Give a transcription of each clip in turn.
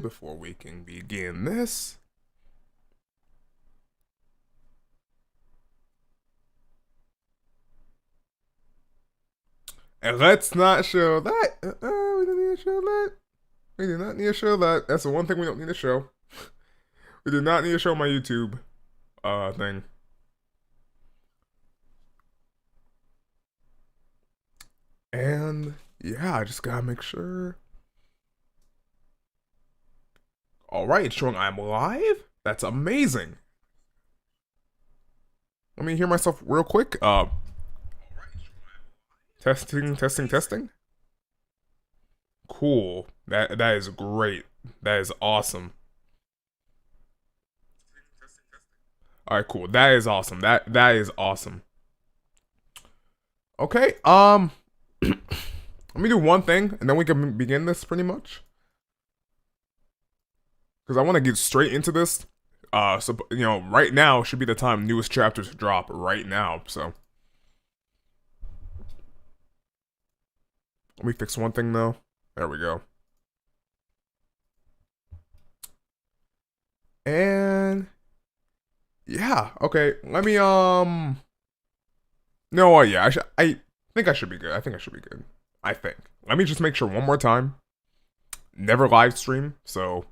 before we can begin this. And let's not show that. We don't need to show that. We do not need to show that. That's the one thing we don't need to show. We do not need to show my YouTube thing. And yeah, I just gotta make sure. Alright, it's showing I'm live? That's amazing. Let me hear myself real quick. Testing, testing, testing. Cool. That is great. That is awesome. Alright, cool. That is awesome. That is awesome. Okay, let me do one thing, and then we can begin this pretty much. Because I want to get straight into this. So, you know, right now should be the time newest chapters drop right now, so. Let me fix one thing, though. There we go. And yeah, okay. Let me no, yeah, I think I should be good. I think I should be good. I think. Let me just make sure one more time. Never live stream, so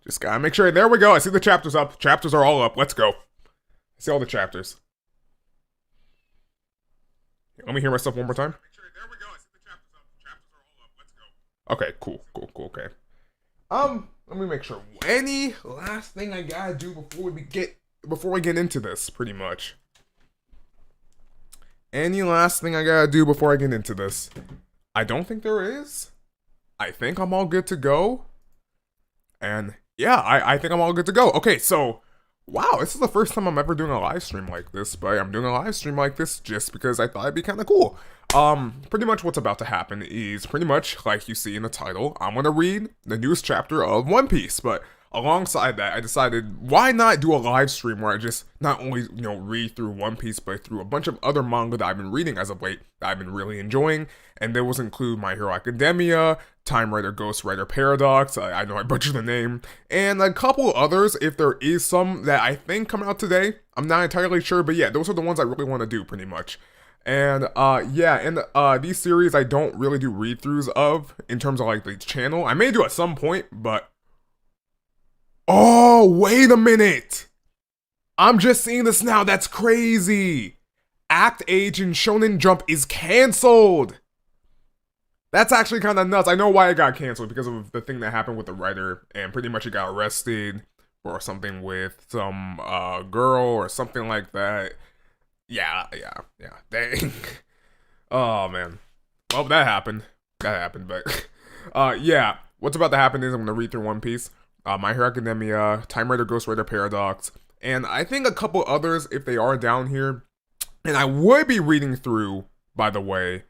just gotta make sure. There we go. I see the chapters up. Chapters are all up. Let's go. I see all the chapters. Let me hear myself one more time. Okay, cool, okay. Let me make sure. Any last thing I gotta do before we get into this, pretty much. Any last thing I gotta do before I get into this? I don't think there is. I think I'm all good to go. And yeah, I think I'm all good to go. Okay, so wow, this is the first time I'm ever doing a live stream like this, but I'm doing a live stream like this just because I thought it'd be kind of cool. Pretty much what's about to happen is pretty much like you see in the title. I'm gonna read the newest chapter of One Piece, but alongside that, I decided why not do a live stream where I just not only, you know, read through One Piece, but through a bunch of other manga that I've been reading as of late that I've been really enjoying, and those include My Hero Academia, Time Writer Ghostwriter Paradox, I know I butchered the name, and a couple others if there is some that I think come out today. I'm not entirely sure, but yeah, those are the ones I really want to do pretty much. And yeah, and these series I don't really do read-throughs of in terms of like the channel. I may do at some point, but oh, wait a minute. I'm just seeing this now. That's crazy. Act Age in Shonen Jump is canceled. That's actually kind of nuts. I know why it got canceled, because of the thing that happened with the writer, and pretty much he got arrested or something with some girl or something like that. Yeah. Dang. Oh, man. Well, that happened, but yeah. What's about to happen is I'm going to read through One Piece, My Hero Academia, Time Writer Ghostwriter Paradox, and I think a couple others if they are down here. And I would be reading through, by the way,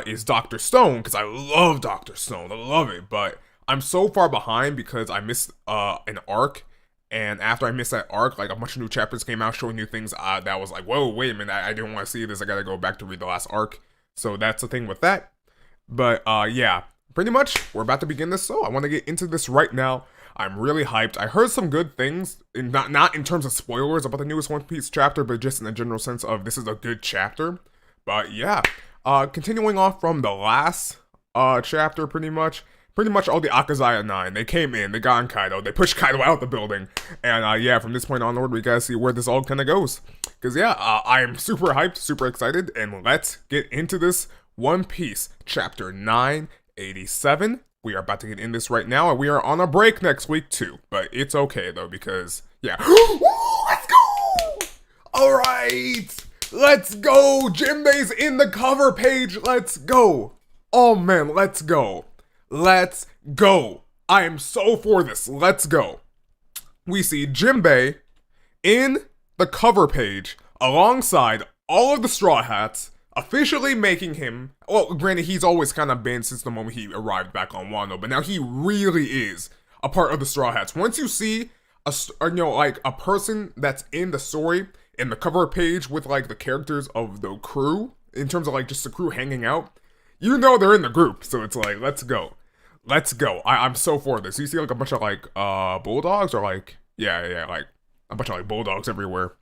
is Dr. Stone, because I love Dr. Stone. I love it, but I'm so far behind because I missed an arc. And after I missed that arc, like a bunch of new chapters came out showing new things that was like, whoa, wait a minute, I didn't want to see this. I gotta go back to read the last arc. So that's the thing with that. But yeah, pretty much we're about to begin this. So I want to get into this right now. I'm really hyped. I heard some good things, not in terms of spoilers about the newest One Piece chapter, but just in the general sense of this is a good chapter. But yeah, continuing off from the last chapter, pretty much all the Akazaya 9, they came in, they got on Kaido, they pushed Kaido out the building, and yeah, from this point onward, we gotta see where this all kinda goes. Cause yeah, I am super hyped, super excited, and let's get into this One Piece, chapter 987. We are about to get in this right now, and we are on a break next week too, but it's okay though, because, yeah. Let's go! Alright! Let's go! Jinbei's in the cover page, let's go! Oh man, let's go! Let's go. I am so for this. Let's go. We see Jinbei in the cover page alongside all of the Straw Hats, officially making him, well, granted, he's always kind of been since the moment he arrived back on Wano, but now he really is a part of the Straw Hats. Once you see like a person that's in the story in the cover page with like the characters of the crew, in terms of like just the crew hanging out, you know they're in the group. So it's like, let's go. Let's go. I'm so for this. You see like a bunch of like bulldogs or like yeah, like a bunch of like bulldogs everywhere.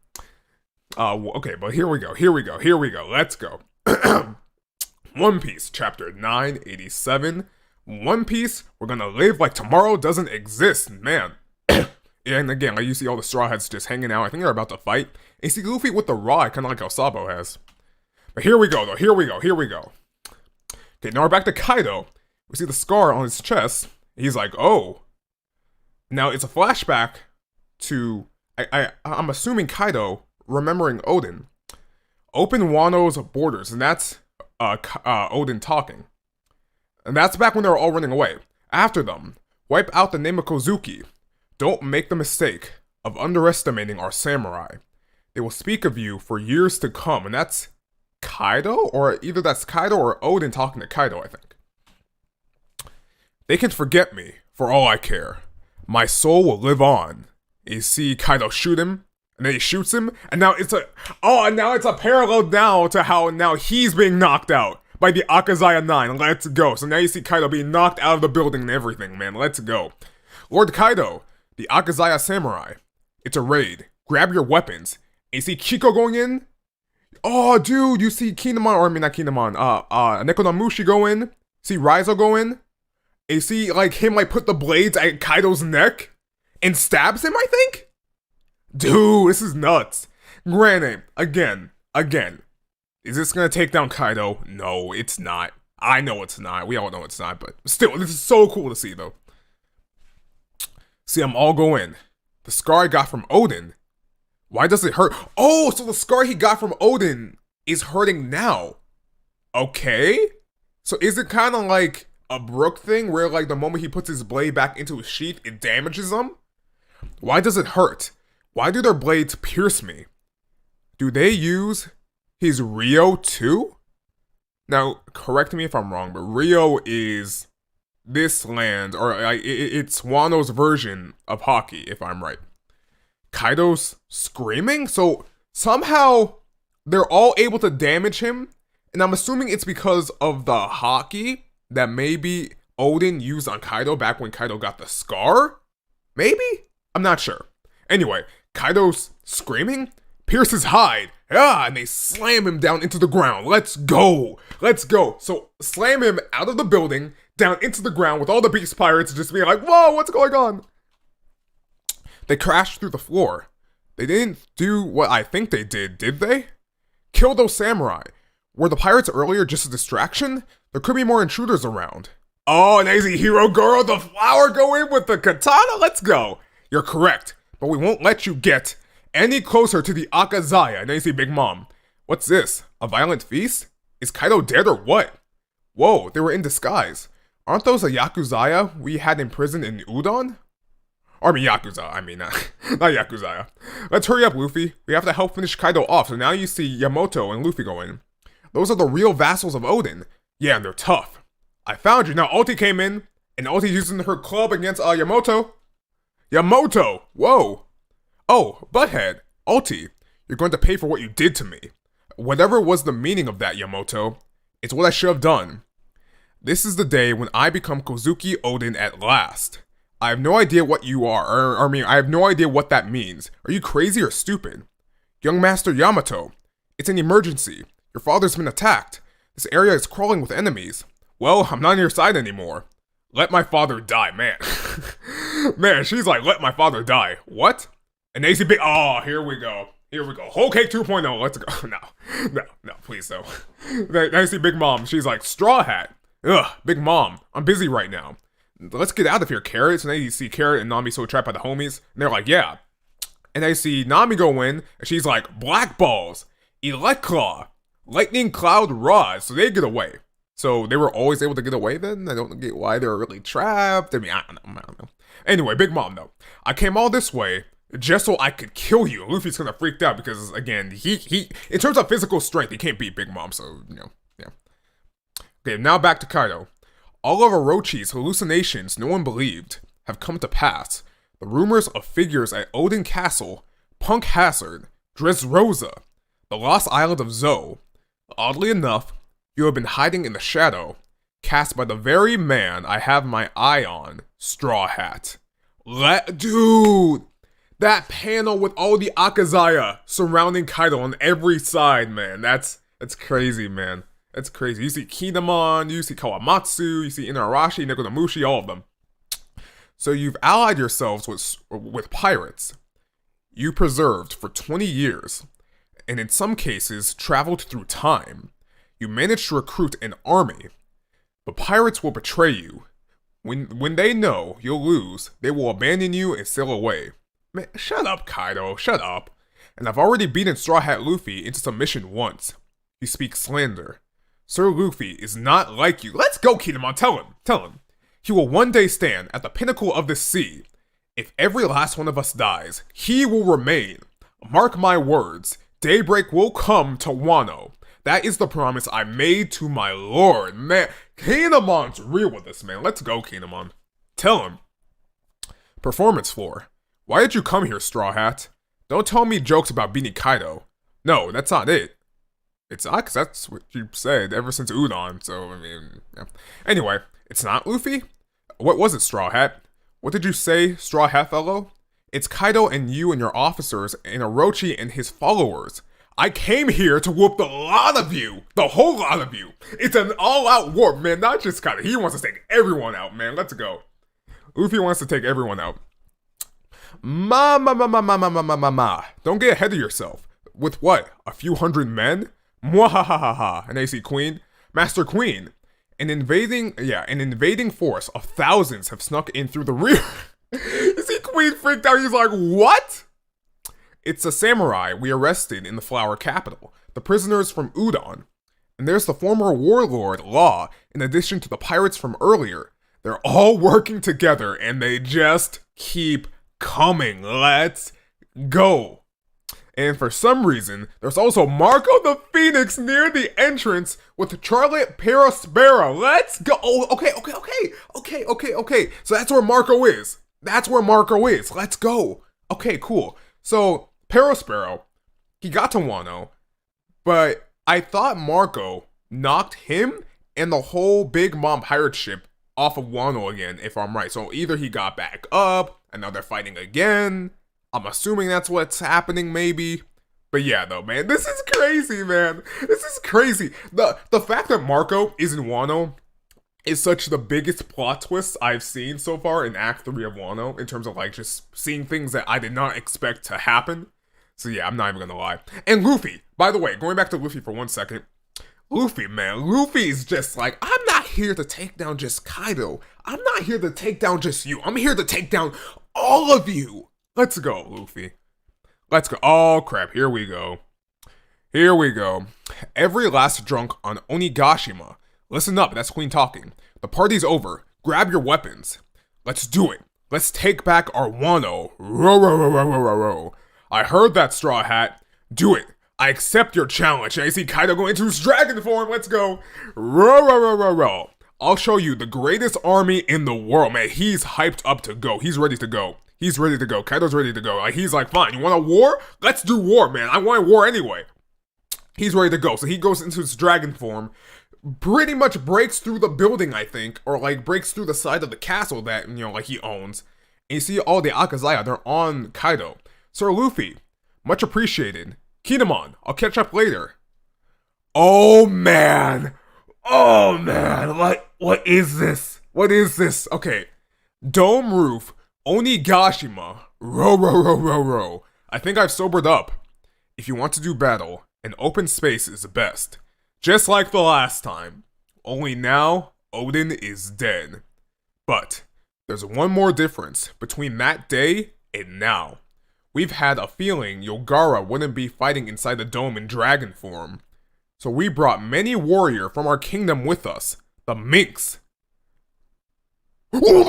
Okay, but here we go. Let's go. One Piece, chapter 987. One Piece, we're gonna live like tomorrow doesn't exist, man. And again, like you see all the Straw Hats just hanging out. I think they're about to fight. And you see Luffy with the rod, kind of like how Sabo has. But here we go, though. Here we go. Okay, now we're back to Kaido. We see the scar on his chest. He's like, oh. Now it's a flashback to I'm assuming Kaido remembering Odin. Open Wano's borders, and that's Odin talking. And that's back when they were all running away. After them, wipe out the name of Kozuki. Don't make the mistake of underestimating our samurai. They will speak of you for years to come, and that's Kaido? Or either that's Kaido or Odin talking to Kaido, I think. They can forget me, for all I care. My soul will live on. You see Kaido shoot him, and then he shoots him, and now it's a parallel now to how now he's being knocked out by the Akazaya 9. Let's go. So now you see Kaido being knocked out of the building and everything, man. Let's go. Lord Kaido, the Akazaya Samurai. It's a raid. Grab your weapons. And you see Chiko going in? Oh, dude, you see Kinemon, or I mean not Kinemon, Nekonomushi go in? See Raizo go in? And you see, like, him, like, put the blades at Kaido's neck? And stabs him, I think? Dude, this is nuts. Granted, again, is this gonna take down Kaido? No, it's not. I know it's not. We all know it's not, but still, this is so cool to see, though. See, I'm all going. The scar I got from Odin. Why does it hurt? Oh, so the scar he got from Odin is hurting now. Okay. So is it kind of like a Brook thing where like the moment he puts his blade back into his sheath, it damages him? Why does it hurt? Why do their blades pierce me? Do they use his Rio too? Now, correct me if I'm wrong, but Rio is this land, or it's Wano's version of hockey, if I'm right. Kaido's screaming? So somehow they're all able to damage him, and I'm assuming it's because of the hockey that maybe Odin used on Kaido back when Kaido got the scar? Maybe? I'm not sure. Anyway, Kaido's screaming, pierce his hide, and they slam him down into the ground. Let's go. So slam him out of the building, down into the ground with all the beast pirates just being like, whoa, what's going on? They crashed through the floor. They didn't do what I think they did they? Kill those samurai. Were the pirates earlier just a distraction? There could be more intruders around. Oh, and I see Hero Goro the Flower go in with the katana? Let's go. You're correct, but we won't let you get any closer to the Akazaya. And then you see Big Mom. What's this? A violent feast? Is Kaido dead or what? Whoa, they were in disguise. Aren't those a Yakuzaya we had imprisoned in Udon? Or I mean Yakuza, not Yakuzaya. Let's hurry up, Luffy. We have to help finish Kaido off, so now you see Yamato and Luffy go in. Those are the real vassals of Odin. Yeah, and they're tough. I found you. Now Ulti came in, and Ulti's using her club against Yamato. Yamato! Whoa! Oh, Butthead, Ulti, you're going to pay for what you did to me. Whatever was the meaning of that, Yamato, it's what I should have done. This is the day when I become Kozuki Odin at last. I have no idea what you are, I have no idea what that means. Are you crazy or stupid? Young Master Yamato, it's an emergency. Your father's been attacked. This area is crawling with enemies. Well, I'm not on your side anymore. Let my father die, man. Man, she's like, let my father die. What? And AC Big, oh, here we go. Whole Cake 2.0, let's go. No, please no. Then I see Big Mom, she's like, Straw Hat. Ugh, Big Mom, I'm busy right now. Let's get out of here, Carrot. And then you see Carrot and Nami so trapped by the homies. And they're like, yeah. And I see Nami go in, and she's like, Black Balls, Electclaw, Lightning Cloud Rod. So they get away. So they were always able to get away then? I don't get why they were really trapped. I don't know. Anyway, Big Mom though. I came all this way just so I could kill you. Luffy's kind of freaked out because, again, he in terms of physical strength, he can't beat Big Mom. So, yeah. Okay, now back to Kaido. All of Orochi's hallucinations no one believed have come to pass. The rumors of figures at Odin Castle, Punk Hazard, Dressrosa, the lost island of Zoe. Oddly enough, you have been hiding in the shadow. cast by the very man I have my eye on, Straw Hat. Dude! That panel with all the Akazaya surrounding Kaido on every side, man. That's crazy, man. That's crazy. You see Kinemon, you see Kawamatsu, you see Inarashi, Nekodamushi, all of them. So you've allied yourselves with pirates. You preserved for 20 years, and in some cases, traveled through time. You managed to recruit an army. But pirates will betray you. When they know you'll lose, they will abandon you and sail away. Man, shut up, Kaido, shut up. And I've already beaten Straw Hat Luffy into submission once. You speak slander. Sir Luffy is not like you. Let's go, Kinemon, tell him. He will one day stand at the pinnacle of the sea. If every last one of us dies, he will remain. Mark my words, daybreak will come to Wano. That is the promise I made to my lord. Man, Kinemon's real with this, man. Let's go, Kinemon. Tell him. Performance floor. Why did you come here, Straw Hat? Don't tell me jokes about beating Kaido. No, that's not it. It's not, because that's what you said ever since Udon, so, I mean, yeah. Anyway, it's not Luffy? What was it, Straw Hat? What did you say, Straw Hat fellow? It's Kaido and you and your officers, and Orochi and his followers. I came here to whoop the lot of you! The whole lot of you! It's an all-out war, man, not just Kaido. He wants to take everyone out, man. Let's go. Luffy wants to take everyone out. Ma. Don't get ahead of yourself. With what? A few hundred men? Mwahahaha. And they see Queen. Master Queen. An invading force of thousands have snuck in through the rear. You see Queen freaked out. He's like, what? It's a samurai we arrested in the Flower Capital. The prisoners from Udon. And there's the former warlord, Law, in addition to the pirates from earlier. They're all working together and they just keep coming. Let's go. And for some reason, there's also Marco the Phoenix near the entrance with Charlotte Perospero. Let's go. Oh, okay. So that's where Marco is. Let's go. Okay, cool. So Perospero, he got to Wano, but I thought Marco knocked him and the whole Big Mom pirate ship off of Wano again, if I'm right. So either he got back up, and now they're fighting again. I'm assuming that's what's happening, maybe. But yeah, though, man, this is crazy, man. This is crazy. The fact that Marco is in Wano is such the biggest plot twist I've seen so far in Act 3 of Wano, in terms of, like, just seeing things that I did not expect to happen. So yeah, I'm not even gonna lie. And Luffy, by the way, going back to Luffy for 1 second. Luffy, man, Luffy's just like, I'm not here to take down just Kaido. I'm not here to take down just you. I'm here to take down all of you. Let's go, Luffy. Let's go. Oh, crap. Here we go. Every last drunk on Onigashima. Listen up. That's Queen talking. The party's over. Grab your weapons. Let's do it. Let's take back our Wano. Row. I heard that, Straw Hat. Do it. I accept your challenge. And I see Kaido go into his dragon form. Let's go. Row. I'll show you the greatest army in the world. Man, he's hyped up to go. He's ready to go. Kaido's ready to go. Like, he's like, fine, you want a war? Let's do war, man. I want a war anyway. He's ready to go. So he goes into his dragon form, pretty much breaks through the building, I think, or like breaks through the side of the castle that, you know, like he owns. And you see all the Akazaya, they're on Kaido. Sir Luffy, much appreciated. Kinemon, I'll catch up later. Oh man, like, what is this? Okay, dome roof, Onigashima, row. I think I've sobered up. If you want to do battle, an open space is best. Just like the last time. Only now, Odin is dead. But, there's one more difference between that day and now. We've had a feeling Yogara wouldn't be fighting inside the dome in dragon form. So we brought many warrior from our kingdom with us. The Minks. Let's go!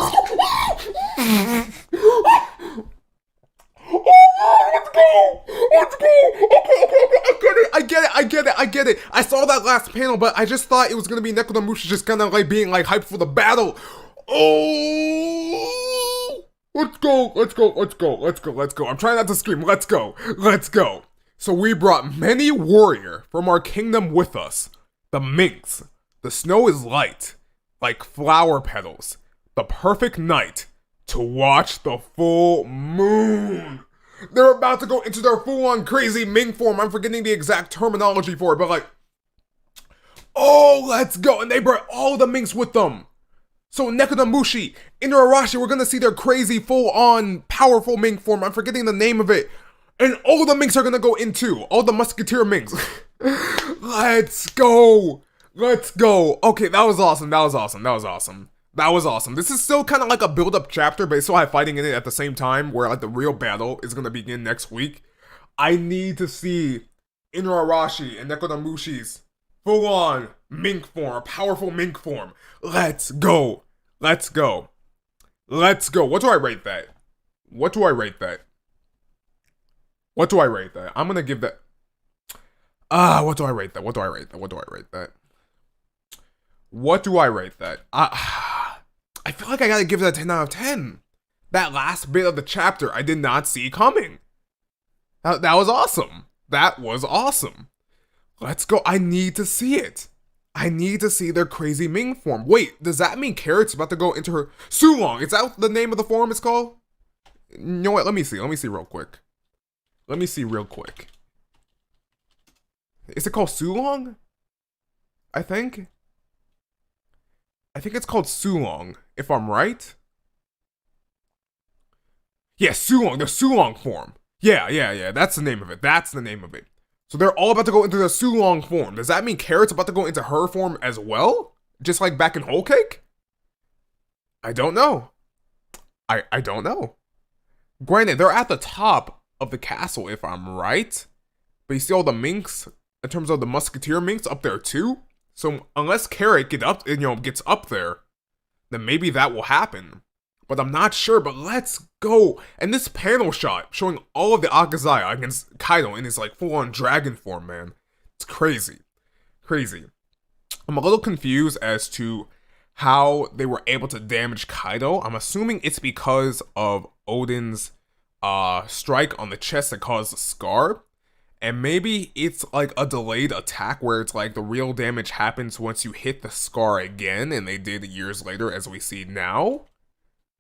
Okay, I get it. I saw that last panel, but I just thought it was gonna be Nekodamushi just kind of like being like hyped for the battle. Oh! Let's go. I'm trying not to scream. Let's go. So we brought many warrior from our kingdom with us. The Minks. The snow is light. like flower petals. The perfect night to watch the full moon. They're about to go into their full-on crazy Ming form. I'm forgetting the exact terminology for it, but like, oh, let's go. And they brought all the Minks with them. So Nekodamushi, Inuyarashi, we're gonna see their crazy, full-on, powerful Mink form. I'm forgetting the name of it. And all the Minks are gonna go into, all the Musketeer Minks. Let's go. Let's go. Okay, that was awesome. That was awesome. That was awesome. That was awesome. This is still kind of like a build-up chapter, but it still have fighting in it at the same time, where like the real battle is gonna begin next week. I need to see Inuyarashi and Nekodamushi's full-on Mink form, powerful Mink form. Let's go. Let's go. Let's go. What do I rate that? What do I rate that? What do I rate that? I'm gonna give that. What do I rate that? What do I rate that? What do I rate that? What do I rate that? I feel like I gotta give that a 10 out of 10. That last bit of the chapter I did not see coming. That was awesome. That was awesome. Let's go. I need to see it. I need to see their crazy Ming form. Wait, does that mean Carrot's about to go into her Sulong? Is that the name of the form it's called? You know what? Let me see. Let me see real quick. Let me see real quick. Is it called Sulong? I think it's called Sulong, if I'm right. Yeah, Sulong, the Sulong form. Yeah, that's the name of it. That's the name of it. So they're all about to go into the Sulong form. Does that mean Carrot's about to go into her form as well? Just like back in Whole Cake? I don't know. I don't know. Granted, they're at the top of the castle, if I'm right. But you see all the Minks, in terms of the Musketeer Minks, up there too? So unless Carrot gets up there, then maybe that will happen. But I'm not sure, but let's go. And this panel shot showing all of the Akazaya against Kaido in his like full-on dragon form, man. It's crazy. Crazy. I'm a little confused as to how they were able to damage Kaido. I'm assuming it's because of Odin's strike on the chest that caused the scar. And maybe it's like a delayed attack where it's like the real damage happens once you hit the scar again, and they did years later as we see now.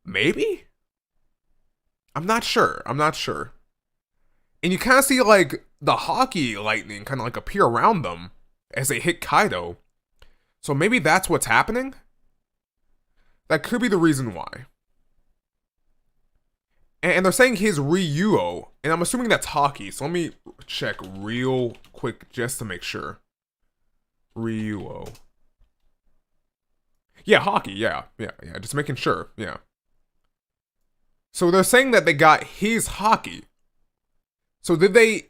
Maybe? I'm not sure. I'm not sure. And you kind of see like the hockey lightning kind of like appear around them as they hit Kaido. So maybe that's what's happening? That could be the reason why. And they're saying his Ryuo, and I'm assuming that's hockey, so let me check real quick just to make sure. Ryuo. Yeah, hockey, yeah, just making sure, yeah. So they're saying that they got his hockey. So did they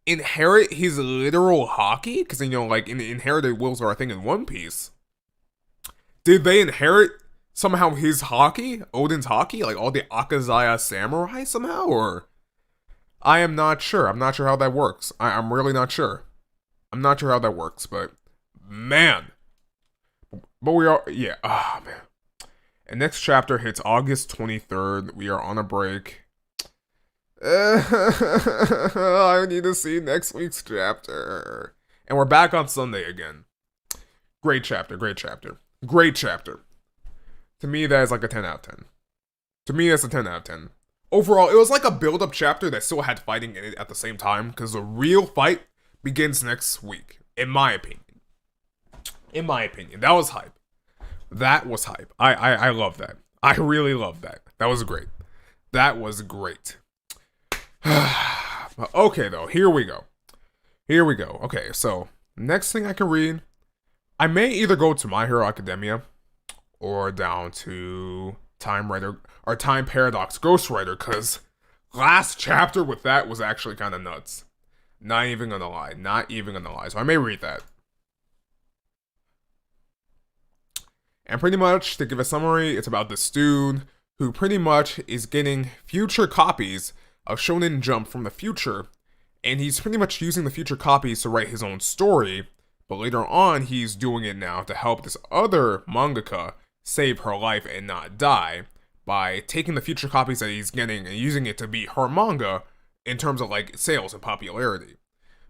inherit his literal hockey? Because, like, inherited wills are a thing in One Piece. Did they inherit somehow his hockey? Odin's hockey? Like all the Akazaya samurai somehow? Or I am not sure. I'm not sure how that works. I'm really not sure. I'm not sure how that works, but man. But we are, yeah. Ah, man. And next chapter hits August 23rd. We are on a break. I need to see next week's chapter. And we're back on Sunday again. Great chapter, great chapter. Great chapter. To me, that is like a 10 out of 10. To me, that's a 10 out of 10. Overall, it was like a build-up chapter that still had fighting in it at the same time, because the real fight begins next week, in my opinion. In my opinion. That was hype. That was hype. I love that. I really love that. That was great. That was great. Okay, though. Here we go. Here we go. Okay, so next thing I can read, I may either go to My Hero Academia or down to Time Paradox Ghostwriter, because last chapter with that was actually kind of nuts. Not even gonna lie. Not even gonna lie. So I may read that. And pretty much, to give a summary, it's about this dude who pretty much is getting future copies of Shonen Jump from the future, and he's pretty much using the future copies to write his own story, but later on, he's doing it now to help this other mangaka save her life and not die by taking the future copies that he's getting and using it to beat her manga in terms of like sales and popularity.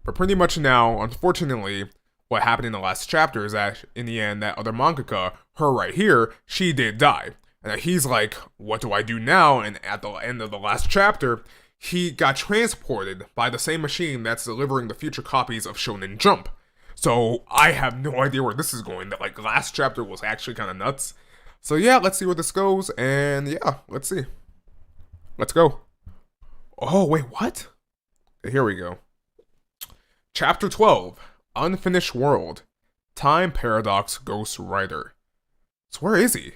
But pretty much now, unfortunately, what happened in the last chapter is that in the end, that other mangaka, her right here, she did die. And he's like, what do I do now? And at the end of the last chapter, he got transported by the same machine that's delivering the future copies of Shonen Jump. So I have no idea where this is going. That like last chapter was actually kind of nuts. So yeah, let's see where this goes. And yeah, let's see. Let's go. Oh, wait, what? Here we go. Chapter 12, Unfinished World. Time Paradox Ghostwriter. So where is he?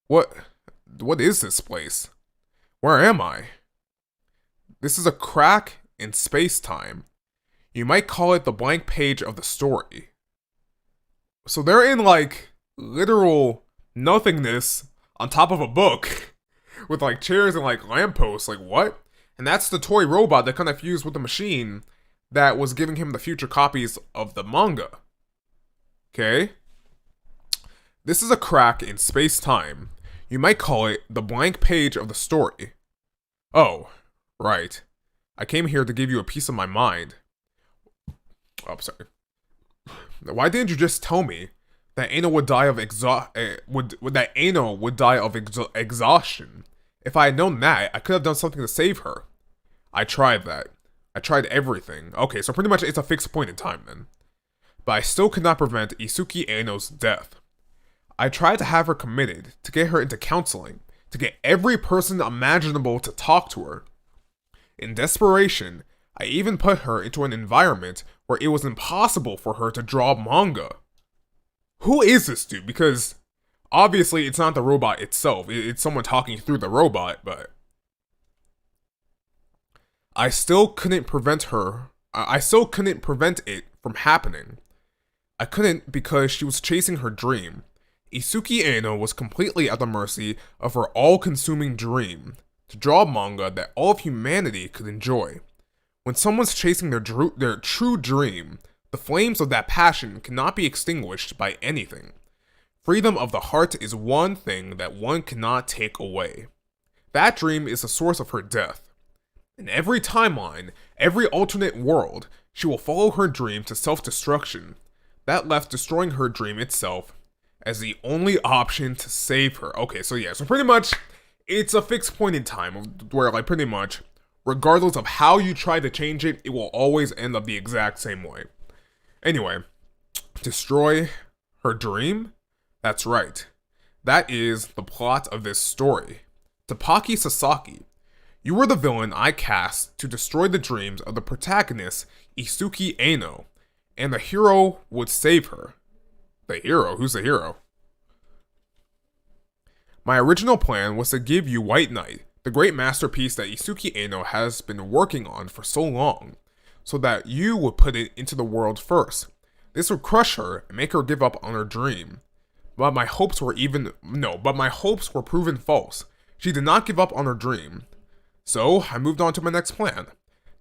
What is this place? Where am I? This is a crack in space-time. You might call it the blank page of the story. So they're in, like, literal nothingness on top of a book with, like, chairs and, like, lampposts. Like, what? And that's the toy robot that kind of fused with the machine that was giving him the future copies of the manga. Okay? This is a crack in space-time. You might call it the blank page of the story. Oh, right. I came here to give you a piece of my mind. Oh, sorry. Why didn't you just tell me that Ano would die of exhaustion? If I had known that, I could have done something to save her. I tried that. I tried everything. Okay, so pretty much it's a fixed point in time then. But I still could not prevent Isuki Ano's death. I tried to have her committed, to get her into counseling, to get every person imaginable to talk to her. In desperation, I even put her into an environment where it was impossible for her to draw manga. Who is this dude? Because obviously it's not the robot itself, it's someone talking through the robot, but I still couldn't prevent it from happening. I couldn't because she was chasing her dream. Isuki Ano was completely at the mercy of her all-consuming dream, to draw manga that all of humanity could enjoy. When someone's chasing their true dream, the flames of that passion cannot be extinguished by anything. Freedom of the heart is one thing that one cannot take away. That dream is the source of her death. In every timeline, every alternate world, she will follow her dream to self-destruction. That left destroying her dream itself as the only option to save her. Okay, so yeah, so pretty much, it's a fixed point in time where, like, pretty much, regardless of how you try to change it, it will always end up the exact same way. Anyway, destroy her dream? That's right. That is the plot of this story. Tapaki Sasaki, you were the villain I cast to destroy the dreams of the protagonist, Isuki Ano, and the hero would save her. The hero? Who's the hero? My original plan was to give you White Knight, the great masterpiece that Isuki Ano has been working on for so long, so that you would put it into the world first. This would crush her and make her give up on her dream. But my hopes were proven false. She did not give up on her dream. So I moved on to my next plan,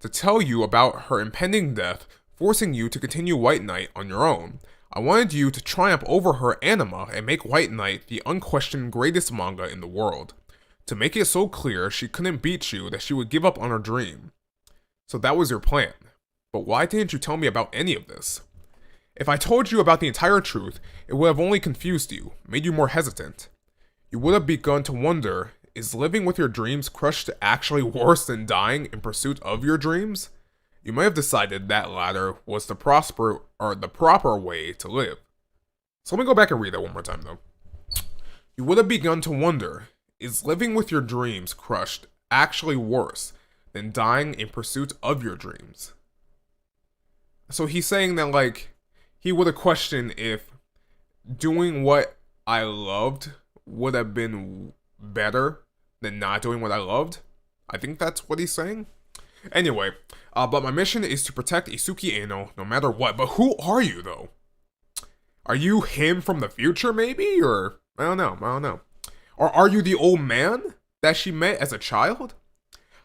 to tell you about her impending death, forcing you to continue White Knight on your own. I wanted you to triumph over her anima and make White Knight the unquestioned greatest manga in the world. To make it so clear she couldn't beat you that she would give up on her dream. So that was your plan. But why didn't you tell me about any of this? If I told you about the entire truth, it would have only confused you, made you more hesitant. You would have begun to wonder, is living with your dreams crushed actually worse than dying in pursuit of your dreams? You might have decided that latter was the proper way to live. So let me go back and read that one more time though. You would have begun to wonder, is living with your dreams crushed actually worse than dying in pursuit of your dreams? So he's saying that, like, he would have questioned if doing what I loved would have been better than not doing what I loved. I think that's what he's saying. Anyway, but my mission is to protect Isuki Ano no matter what. But who are you, though? Are you him from the future, maybe? Or, I don't know. Or are you the old man that she met as a child?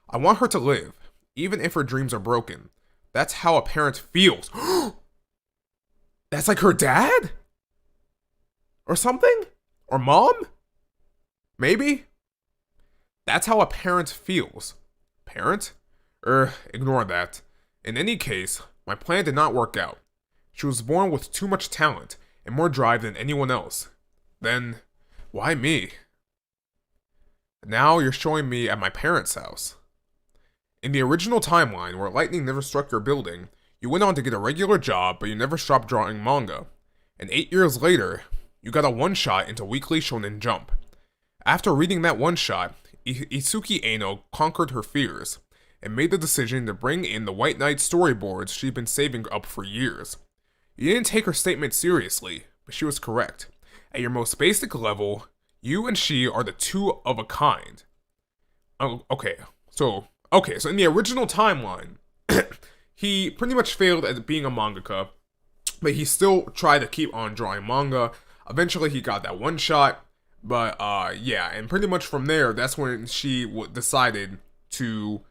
I want her to live, even if her dreams are broken. That's how a parent feels. That's like her dad? Or something? Or mom? Maybe? That's how a parent feels. Parent? Ignore that. In any case, my plan did not work out. She was born with too much talent and more drive than anyone else. Then, why me? Now you're showing me at my parents' house. In the original timeline, where lightning never struck your building, you went on to get a regular job, but you never stopped drawing manga. And 8 years later, you got a one-shot into Weekly Shonen Jump. After reading that one-shot, Isuki Aino conquered her fears, and made the decision to bring in the White Knight storyboards she'd been saving up for years. You didn't take her statement seriously, but she was correct. At your most basic level, you and she are the two of a kind. Okay, so in the original timeline, he pretty much failed at being a mangaka, but he still tried to keep on drawing manga. Eventually, he got that one shot, but yeah, and pretty much from there, that's when she decided to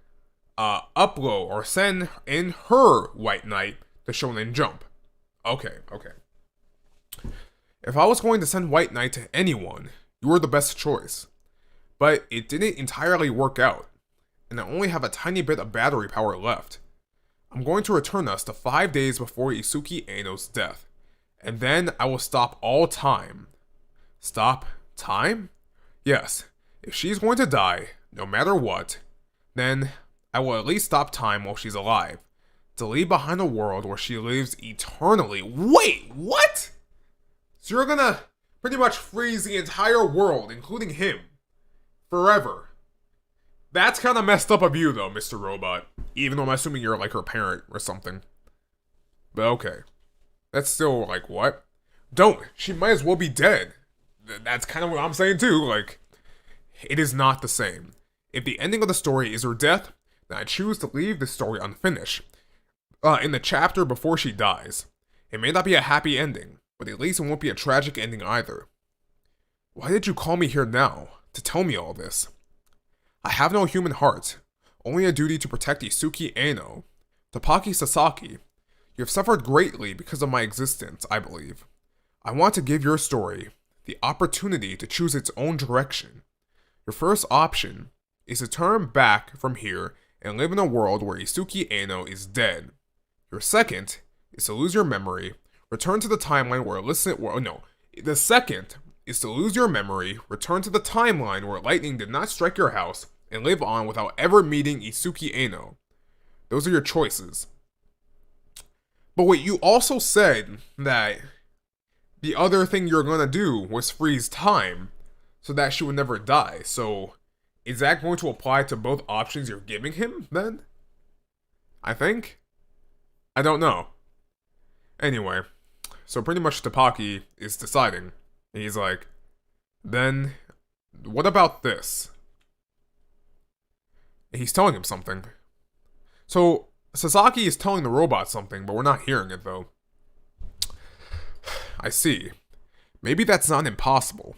upload or send in her White Knight to Shonen Jump. Okay. If I was going to send White Knight to anyone, you were the best choice. But it didn't entirely work out, and I only have a tiny bit of battery power left. I'm going to return us to 5 days before Isuki Aino's death, and then I will stop all time. Stop time? Yes, if she's going to die, no matter what, then I will at least stop time while she's alive, to leave behind a world where she lives eternally. Wait, what? So you're gonna pretty much freeze the entire world, including him, forever. That's kind of messed up of you, though, Mr. Robot. Even though I'm assuming you're like her parent or something. But okay. That's still like, what? Don't. She might as well be dead. That's kind of what I'm saying too. Like, it is not the same. If the ending of the story is her death, then I choose to leave the story unfinished. In the chapter before she dies. It may not be a happy ending, but at least it won't be a tragic ending either. Why did you call me here now, to tell me all this? I have no human heart, only a duty to protect Isuki Aino. Topaki Sasaki, you have suffered greatly because of my existence, I believe. I want to give your story the opportunity to choose its own direction. Your first option is to turn back from here and live in a world where Isuki Aino is dead. Your second is to lose your memory, return to the timeline where the second is to lose your memory, return to the timeline where lightning did not strike your house, and live on without ever meeting Isuki Aino. Those are your choices. But wait, you also said that the other thing you're gonna do was freeze time, so that she would never die. So, is that going to apply to both options you're giving him, then? I think? I don't know. Anyway, so pretty much Topaki is deciding. And he's like, then, what about this? And he's telling him something. So, Sasaki is telling the robot something, but we're not hearing it, though. I see. Maybe that's not impossible.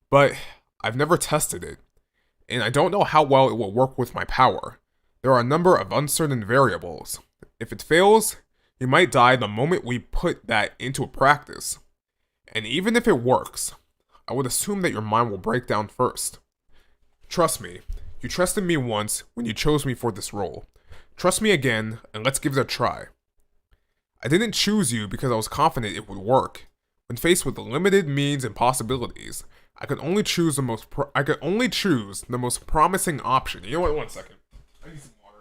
But I've never tested it. And I don't know how well it will work with my power. There are a number of uncertain variables. If it fails, you might die the moment we put that into practice. And even if it works, I would assume that your mind will break down first. Trust me. You trusted me once when you chose me for this role. Trust me again, and let's give it a try. I didn't choose you because I was confident it would work. When faced with limited means and possibilities, I could only choose the most promising option. You know what? 1 second. I need some water.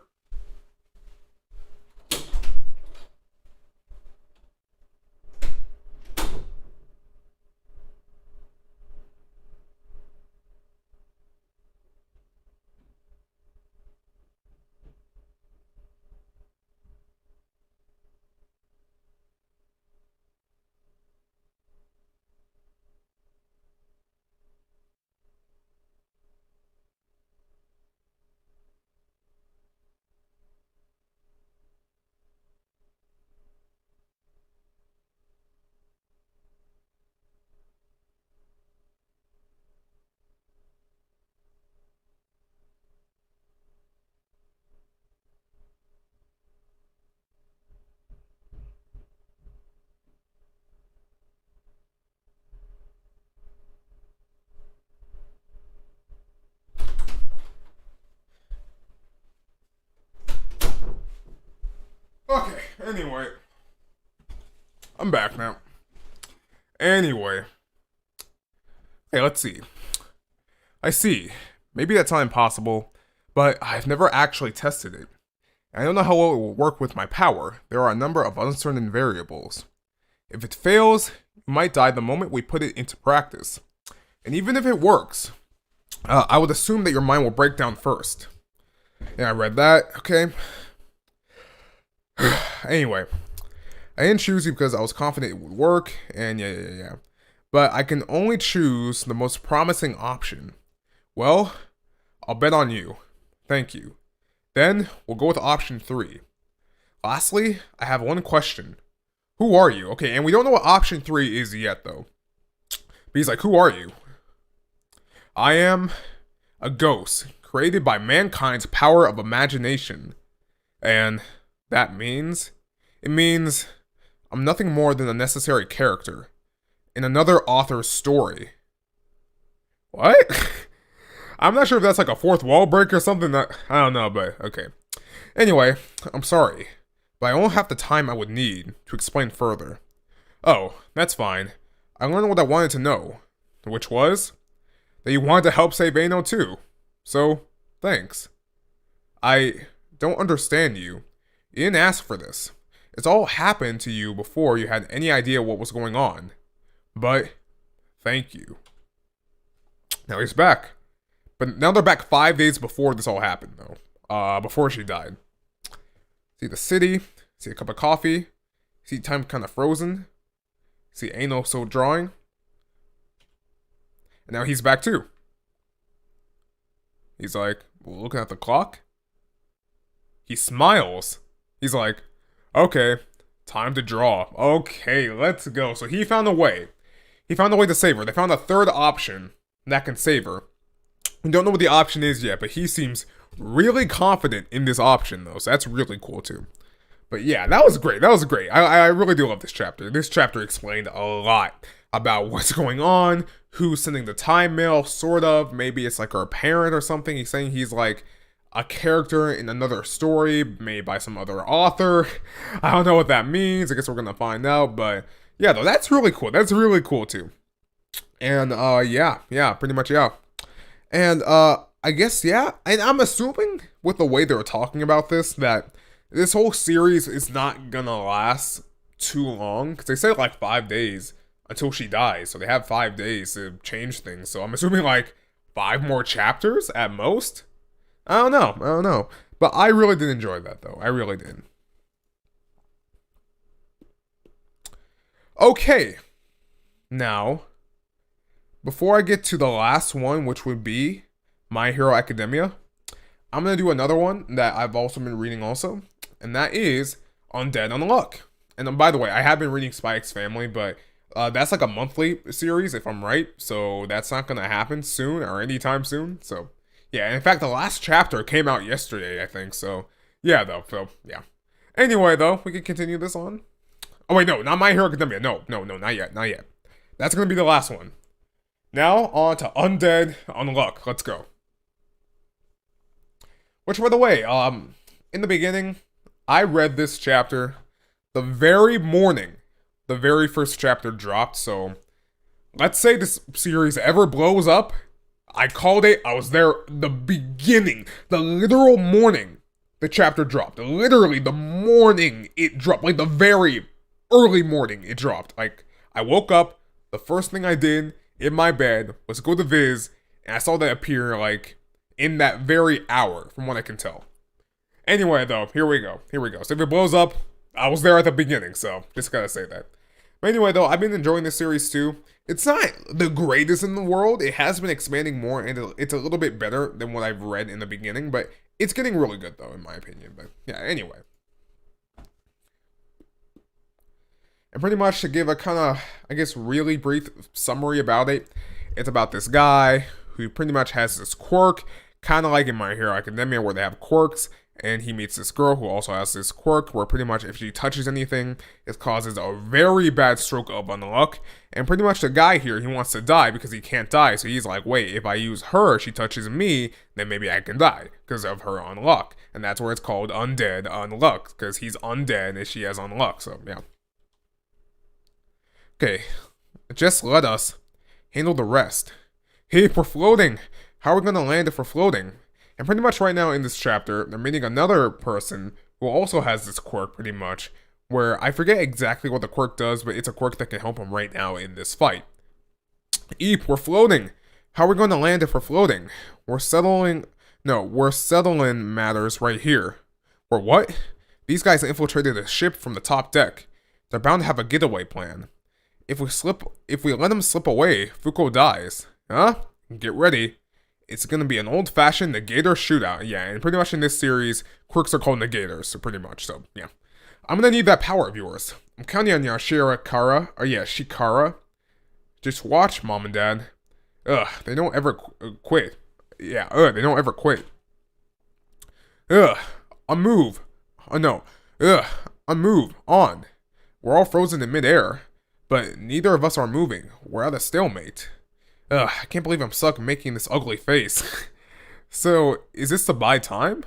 Okay, anyway. I'm back now. Anyway. Hey, let's see. I see. Maybe that's not impossible, but I've never actually tested it. I don't know how well it will work with my power. There are a number of uncertain variables. If it fails, you might die the moment we put it into practice. And even if it works, I would assume that your mind will break down first. Yeah, I read that. Okay. Anyway, I didn't choose you because I was confident it would work, and yeah. But I can only choose the most promising option. Well, I'll bet on you. Thank you. Then, we'll go with option 3. Lastly, I have one question. Who are you? Okay, and we don't know what option 3 is yet, though. But he's like, who are you? I am a ghost, created by mankind's power of imagination. And that means? It means I'm nothing more than a necessary character in another author's story. What? I'm not sure if that's like a fourth wall break or something. That I don't know, but okay. Anyway, I'm sorry, but I won't have the time I would need to explain further. Oh, that's fine. I learned what I wanted to know, which was that you wanted to help save Ano too. So, thanks. I don't understand you. You didn't ask for this. It's all happened to you before you had any idea what was going on. But, thank you. Now he's back. But now they're back 5 days before this all happened, though. Before she died. See the city. See a cup of coffee. See time kind of frozen. See Ano still drawing. And now he's back too. He's like, looking at the clock. He smiles. He's like, okay, time to draw. Okay, let's go. So he found a way. He found a way to save her. They found a third option that can save her. We don't know what the option is yet, but he seems really confident in this option, though. So that's really cool, too. But yeah, that was great. That was great. I really do love this chapter. This chapter explained a lot about what's going on, who's sending the time mail, sort of. Maybe it's like her parent or something. He's saying he's like a character in another story made by some other author. I don't know what that means. I guess we're going to find out. But yeah, though, that's really cool. That's really cool, too. And yeah, pretty much, yeah. And I guess, yeah, and I'm assuming with the way they're talking about this, that this whole series is not gonna last too long, because they said like 5 days until she dies, so they have 5 days to change things, so I'm assuming like 5 more chapters at most? I don't know, but I really did enjoy that, though. I really did. Okay, now, before I get to the last one, which would be My Hero Academia, I'm going to do another one that I've also been reading also, and that is Undead Unluck. And by the way, I have been reading Spy X Family, but that's like a monthly series, if I'm right, so that's not going to happen soon or anytime soon, so yeah. And in fact, the last chapter came out yesterday, I think, so yeah, though, so yeah. Anyway, though, we can continue this on. Oh, wait, no, not My Hero Academia, no, not yet. That's going to be the last one. Now, on to Undead Unluck. Let's go. Which, by the way, in the beginning, I read this chapter the very morning the very first chapter dropped, so let's say this series ever blows up, I called it, I was there the beginning, the literal morning the chapter dropped. Literally, the morning it dropped, like the very early morning it dropped. Like, I woke up, the first thing I did in my bed was go to Viz, and I saw that appear, like, in that very hour, from what I can tell. Anyway, though, here we go. So if it blows up, I was there at the beginning, so just gotta say that. But anyway, though, I've been enjoying this series, too. It's not the greatest in the world. It has been expanding more, and it's a little bit better than what I've read in the beginning, but it's getting really good, though, in my opinion. But, yeah, anyway. And pretty much to give a kind of, I guess, really brief summary about it, it's about this guy who pretty much has this quirk, kind of like in My Hero Academia where they have quirks, and he meets this girl who also has this quirk where pretty much if she touches anything, it causes a very bad stroke of unluck. And pretty much the guy here, he wants to die because he can't die, so he's like, wait, if I use her, she touches me, then maybe I can die because of her unluck. And that's where it's called Undead Unluck, because he's undead and she has unluck, so yeah. Okay, just let us handle the rest. Hey, we're floating! How are we gonna land if we're floating? And pretty much right now in this chapter, they're meeting another person who also has this quirk pretty much, where I forget exactly what the quirk does, but it's a quirk that can help him right now in this fight. Eep, we're floating! How are we gonna land if we're floating? We're settling matters right here. We're what? These guys infiltrated a ship from the top deck. They're bound to have a getaway plan. If we let them slip away, Fuko dies. Huh? Get ready. It's gonna be an old-fashioned negator shootout. Yeah, and pretty much in this series, quirks are called negators, so pretty much, so, yeah. I'm gonna need that power of yours. I'm counting on you, Shikara. Just watch, Mom and Dad. Ugh, they don't ever quit. Yeah, they don't ever quit. Ugh, a move. Oh no. Ugh, a move. On. We're all frozen in midair, but neither of us are moving. We're at a stalemate. Ugh, I can't believe I'm stuck making this ugly face. So, is this to buy time?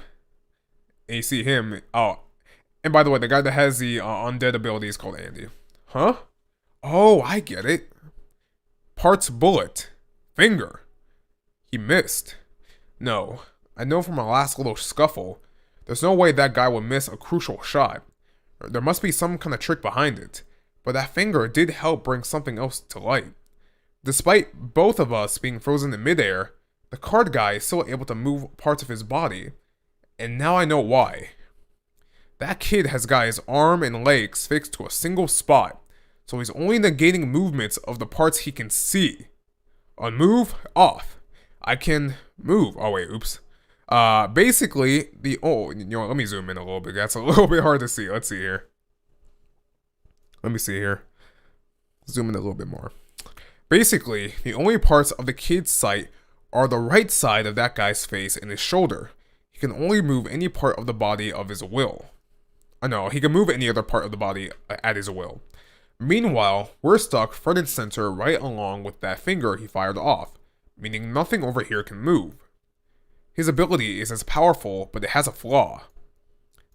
And you see him. Oh, and by the way, the guy that has the undead ability is called Andy. Huh? Oh, I get it. Parts bullet. Finger. He missed. No, I know from our last little scuffle, there's no way that guy would miss a crucial shot. There must be some kind of trick behind it, but that finger did help bring something else to light. Despite both of us being frozen in midair, the card guy is still able to move parts of his body, and now I know why. That kid has got his arm and legs fixed to a single spot, so he's only negating movements of the parts he can see. On move, off. I can move. Oh wait, oops. Basically, let me zoom in a little bit. That's a little bit hard to see. Let's see here. Let me see here. Zoom in a little bit more. Basically, the only parts of the kid's sight are the right side of that guy's face and his shoulder. He can only move any part of the body of his will. No, he can move any other part of the body at his will. Meanwhile, we're stuck front and center right along with that finger he fired off, meaning nothing over here can move. His ability is as powerful, but it has a flaw.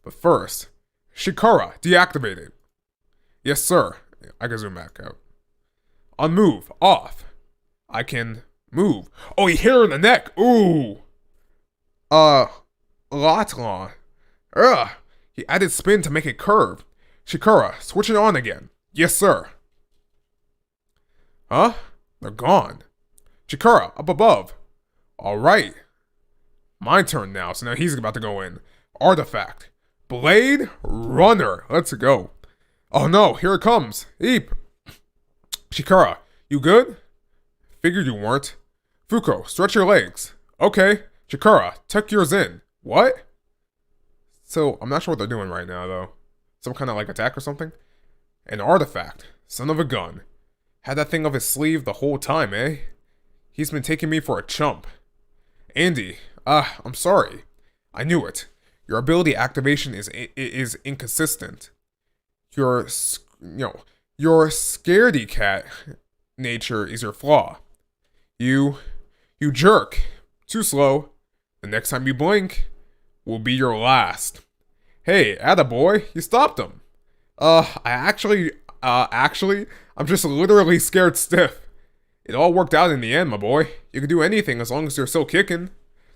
But first, Shikara, deactivated. Yes, sir. I can zoom back out. On move, off. I can move. Oh, he hit her in the neck. Ooh. Latlon. Ugh. He added spin to make it curve. Shikara, switch it on again. Yes, sir. Huh? They're gone. Shikara, up above. Alright. My turn now, so now he's about to go in. Artifact. Blade Runner. Let's go. Oh no, here it comes. Eep. Shikara, you good? Figured you weren't. Fuko, stretch your legs. Okay. Shikara, tuck yours in. What? So, I'm not sure what they're doing right now, though. Some kind of, attack or something? An artifact. Son of a gun. Had that thing up his sleeve the whole time, eh? He's been taking me for a chump. Andy, I'm sorry. I knew it. Your ability activation is inconsistent. Your scaredy cat nature is your flaw. You jerk. Too slow. The next time you blink will be your last. Hey, attaboy, you stopped him. Actually, I'm just literally scared stiff. It all worked out in the end, my boy. You can do anything as long as you're still kicking.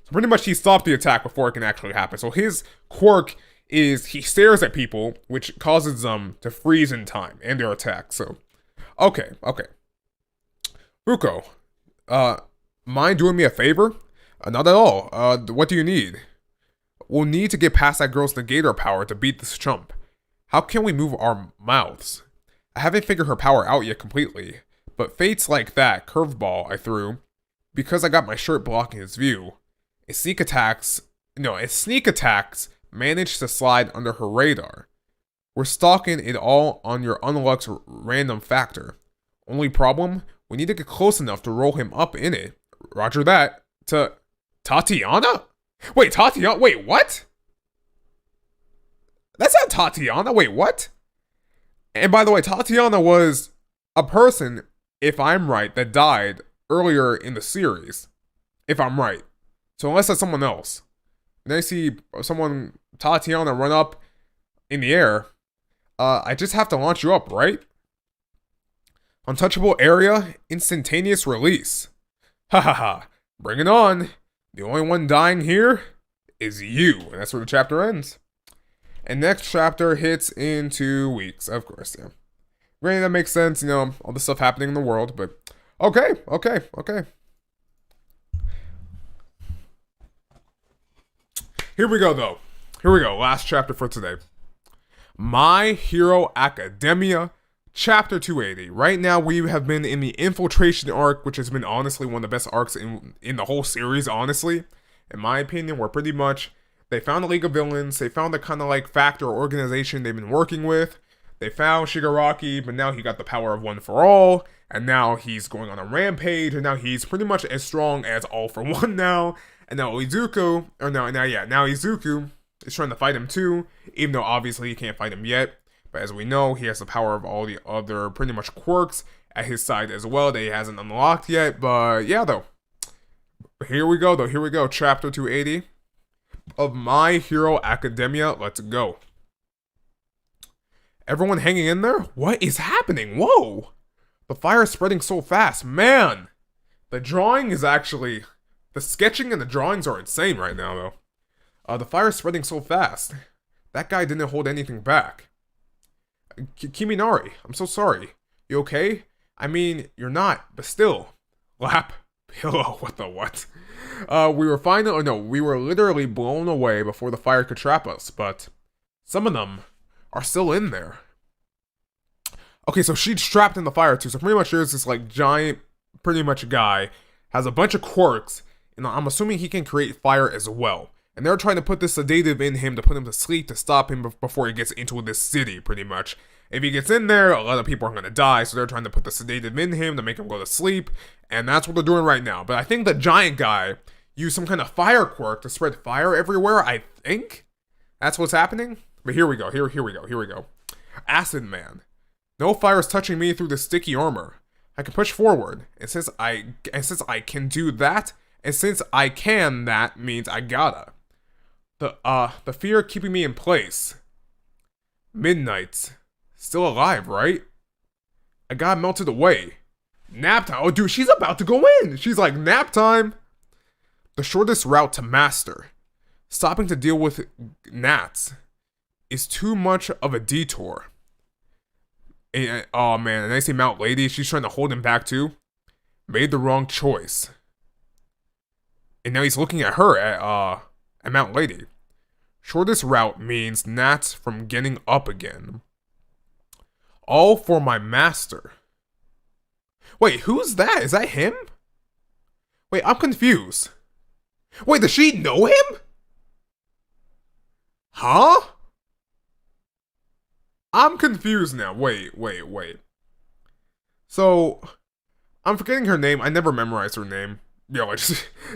So pretty much he stopped the attack before it can actually happen. So his quirk is he stares at people, which causes them to freeze in time and their attack. So, okay. Fuko, mind doing me a favor? Not at all. What do you need? We'll need to get past that girl's negator power to beat this chump. How can we move our mouths? I haven't figured her power out yet completely, but fates like that curveball I threw, because I got my shirt blocking his view, its sneak attacks managed to slide under her radar. We're stalking it all on your unluck's random factor. Only problem, we need to get close enough to roll him up in it. Roger that. To Tatiana? Wait, Tatiana? Wait, what? That's not Tatiana. Wait, what? And by the way, Tatiana was a person, if I'm right, that died earlier in the series. If I'm right. So unless that's someone else. And I see someone, Tatiana, run up in the air. I just have to launch you up, right? Untouchable area, instantaneous release. Ha ha ha. Bring it on. The only one dying here is you. And that's where the chapter ends. And next chapter hits in 2 weeks. Of course, yeah. Really, that makes sense, all the stuff happening in the world, but okay. Here we go, though. Here we go. Last chapter for today. My Hero Academia, chapter 280. Right now, we have been in the infiltration arc, which has been honestly one of the best arcs in the whole series, honestly. In my opinion, where pretty much they found the League of Villains, they found the kind of like factor or organization they've been working with. They found Shigaraki, but now he got the power of One for All, and now he's going on a rampage, and now he's pretty much as strong as All for One now. And now Izuku is trying to fight him too, even though obviously he can't fight him yet. But as we know, he has the power of all the other pretty much quirks at his side as well that he hasn't unlocked yet. But yeah, though. Here we go. Chapter 280 of My Hero Academia. Let's go. Everyone hanging in there? What is happening? Whoa! The fire is spreading so fast. Man! The drawing is actually... The sketching and the drawings are insane right now, though. The fire is spreading so fast. That guy didn't hold anything back. Kiminari, I'm so sorry. You okay? I mean, you're not, but still. Lap. Pillow. What the what? We were literally blown away before the fire could trap us, but some of them are still in there. Okay, so she's trapped in the fire too, so pretty much there's this like giant, pretty much guy, has a bunch of quirks, and I'm assuming he can create fire as well. And they're trying to put this sedative in him to put him to sleep to stop him before he gets into this city, pretty much. If he gets in there, a lot of people are going to die, so they're trying to put the sedative in him to make him go to sleep, and that's what they're doing right now. But I think the giant guy used some kind of fire quirk to spread fire everywhere, I think? That's what's happening? But here we go. Acid Man. No fire is touching me through the sticky armor. I can push forward, and since I can do that, and since I can, that means I gotta. The fear keeping me in place. Midnight's still alive, right? I got melted away. Nap time. Oh, dude, she's about to go in. She's like, nap time. The shortest route to master. Stopping to deal with gnats is too much of a detour. And, oh man, and I see Mount Lady, she's trying to hold him back too. Made the wrong choice. And now he's looking at her at Mount Lady. Shortest route means gnats from getting up again. All for my master. Wait, who's that? Is that him? Wait, I'm confused. Wait, does she know him? Huh? I'm confused now. Wait. So, I'm forgetting her name. I never memorized her name. Like,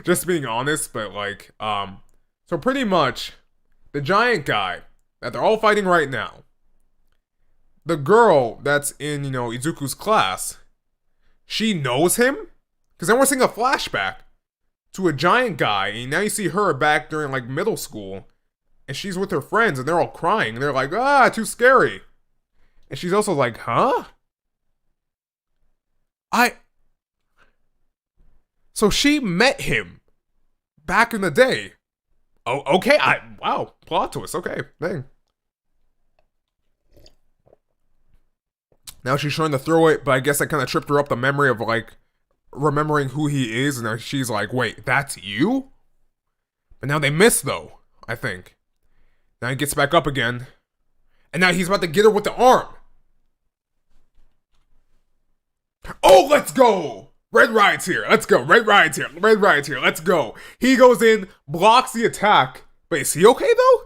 just being honest, but like, so pretty much, the giant guy that they're all fighting right now, the girl that's in, Izuku's class, she knows him? Because then we're seeing a flashback to a giant guy, and now you see her back during, like, middle school, and she's with her friends, and they're all crying, and they're like, too scary. And she's also like, huh? So she met him back in the day. Oh, okay. Wow, plot twist. Okay, dang. Now she's trying to throw it, but I guess that kind of tripped her up the memory of like remembering who he is, and now she's like, wait, that's you? But now they miss though, I think. Now he gets back up again, and now he's about to get her with the arm. Oh, let's go! Red Riot's here. Let's go. Red Riot's here. Let's go. He goes in, blocks the attack. But is he okay, though?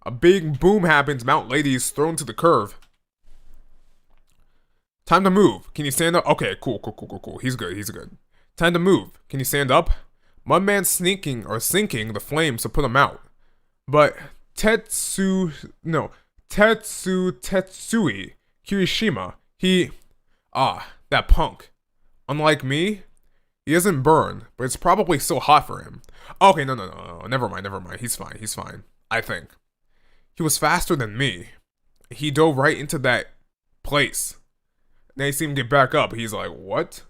A big boom happens. Mount Lady is thrown to the curve. Time to move. Can you stand up? Okay, cool. He's good. Time to move. Can you stand up? Mudman's sinking the flames to put him out. But Tetsui Kirishima, that punk. Unlike me, he doesn't burn, but it's probably still hot for him. Okay, no. Never mind. He's fine. I think. He was faster than me. He dove right into that place. Then you see him get back up. He's like, what?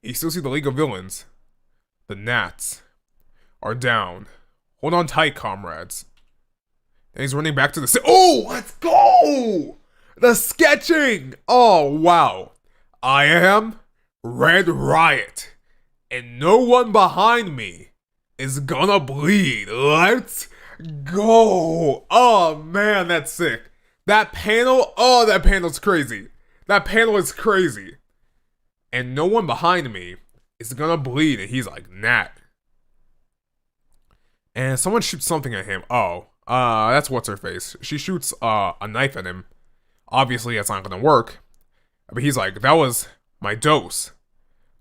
You still see the League of Villains. The Gnats are down. Hold on tight, comrades. And he's running back to the... Oh, let's go! The sketching! Oh, wow. I am Red Riot. And no one behind me is gonna bleed. Let's go! Oh, man, that's sick. That panel... Oh, that panel's crazy. That panel is crazy. And no one behind me is gonna bleed. And he's like, Nat. And someone shoots something at him. Oh, that's what's her face. She shoots a knife at him. Obviously, that's not gonna work. But he's like, that was my dose.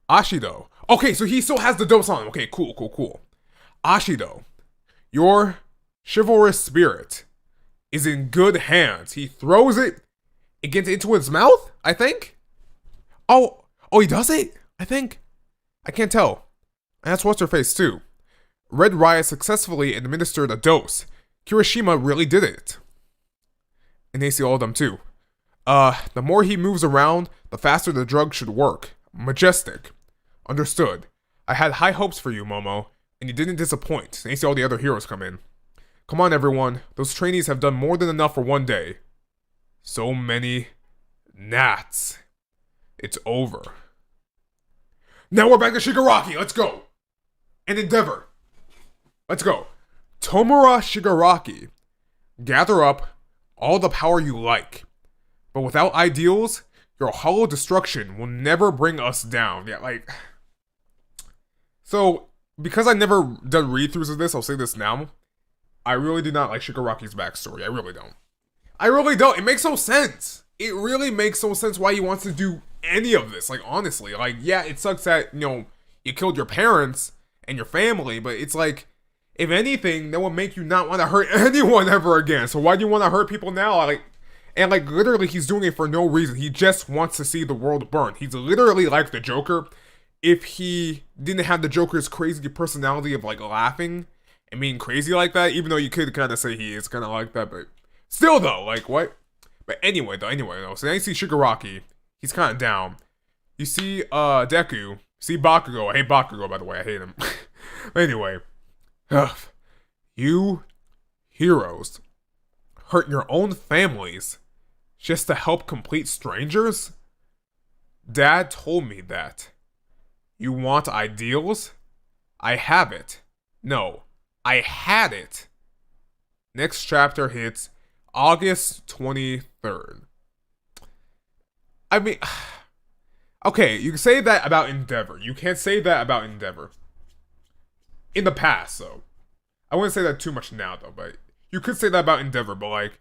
Ashido. Okay, so he still has the dose on him. Okay, cool. Ashido, your chivalrous spirit is in good hands. He throws it. It gets into his mouth, I think. Oh, he does it? I think. I can't tell. And that's what's her face too. Red Riot successfully administered a dose. Kirishima really did it. And they see all of them too. The more he moves around, the faster the drug should work. Majestic. Understood. I had high hopes for you, Momo, and you didn't disappoint. And you see all the other heroes come in. Come on, everyone. Those trainees have done more than enough for one day. So many gnats. It's over. Now we're back to Shigaraki. Let's go. And Endeavor. Let's go. Tomura Shigaraki. Gather up all the power you like. But without ideals, your hollow destruction will never bring us down. Yeah, like... So, because I never done read-throughs of this, I'll say this now. I really do not like Shigaraki's backstory. I really don't. It makes no sense. It really makes no sense why he wants to do any of this. Like, honestly. Like, yeah, it sucks that, you killed your parents and your family, but it's like... If anything, that would make you not want to hurt anyone ever again. So why do you want to hurt people now? And literally, he's doing it for no reason. He just wants to see the world burn. He's literally like the Joker. If he didn't have the Joker's crazy personality of, laughing and being crazy like that, even though you could kind of say he is kind of like that, but still, though, what? But anyway, though. So now you see Shigaraki. He's kind of down. You see, Deku. See Bakugo. I hate Bakugo, by the way. I hate him. Anyway. Ugh. You heroes hurt your own families just to help complete strangers? Dad told me that. You want ideals? I have it. No, I had it. Next chapter hits August 23rd. I mean, okay, you can say that about Endeavor. You can't say that about Endeavor. In the past, though. I wouldn't say that too much now, though, but you could say that about Endeavor, but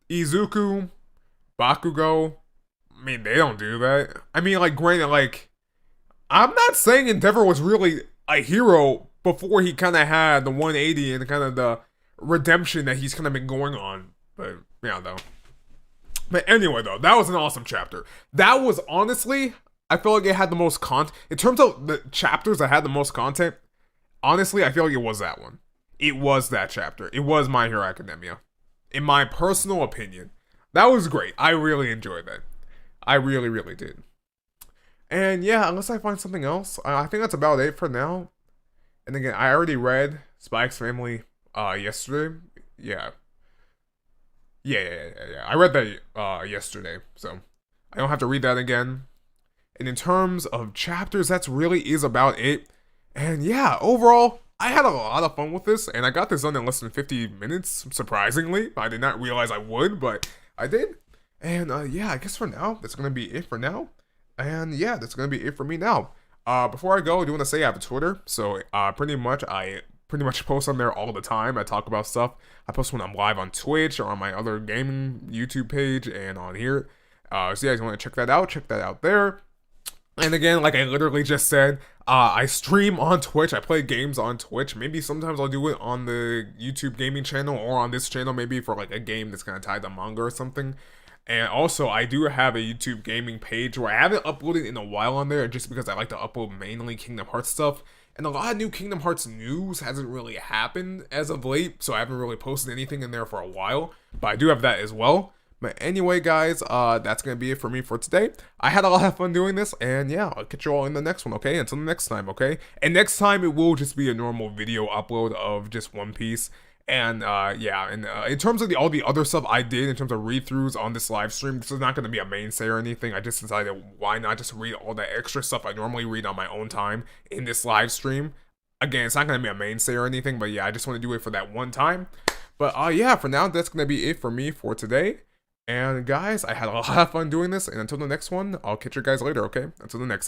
Izuku, Bakugo, I mean, they don't do that. I mean, granted, I'm not saying Endeavor was really a hero before he kind of had the 180 and kind of the redemption that he's kind of been going on, but, yeah, though. But anyway, though, that was an awesome chapter. That was, honestly, I feel like it had the most content. In terms of the chapters that had the most content, honestly, I feel like it was that one. It was that chapter. It was My Hero Academia. In my personal opinion. That was great. I really enjoyed that. I really, really did. And yeah, unless I find something else, I think that's about it for now. And again, I already read Spy X Family yesterday. Yeah. I read that yesterday. So I don't have to read that again. And in terms of chapters, that's really is about it. And yeah, overall, I had a lot of fun with this, and I got this done in less than 50 minutes, surprisingly. I did not realize I would, but I did. And yeah, I guess for now, that's going to be it for now. And yeah, that's going to be it for me now. Before I go, I do want to say I have a Twitter, so I pretty much post on there all the time. I talk about stuff. I post when I'm live on Twitch or on my other gaming YouTube page and on here. So yeah, if you want to check that out there. And again, like I literally just said, I stream on Twitch. I play games on Twitch. Maybe sometimes I'll do it on the YouTube gaming channel or on this channel, maybe for a game that's kind of tied to manga or something. And also, I do have a YouTube gaming page where I haven't uploaded in a while on there, just because I like to upload mainly Kingdom Hearts stuff. And a lot of new Kingdom Hearts news hasn't really happened as of late, so I haven't really posted anything in there for a while. But I do have that as well. But anyway, guys, that's gonna be it for me for today. I had a lot of fun doing this, and yeah, I'll catch you all in the next one, okay? Until the next time, okay? And next time, it will just be a normal video upload of just One Piece. And yeah, and in terms of all the other stuff I did in terms of read-throughs on this live stream, this is not going to be a mainstay or anything. I just decided why not just read all that extra stuff I normally read on my own time in this live stream. Again, it's not going to be a mainstay or anything, but yeah, I just want to do it for that one time. But yeah, for now, that's going to be it for me for today. And guys, I had a lot of fun doing this, and until the next one, I'll catch you guys later, okay? Until the next time.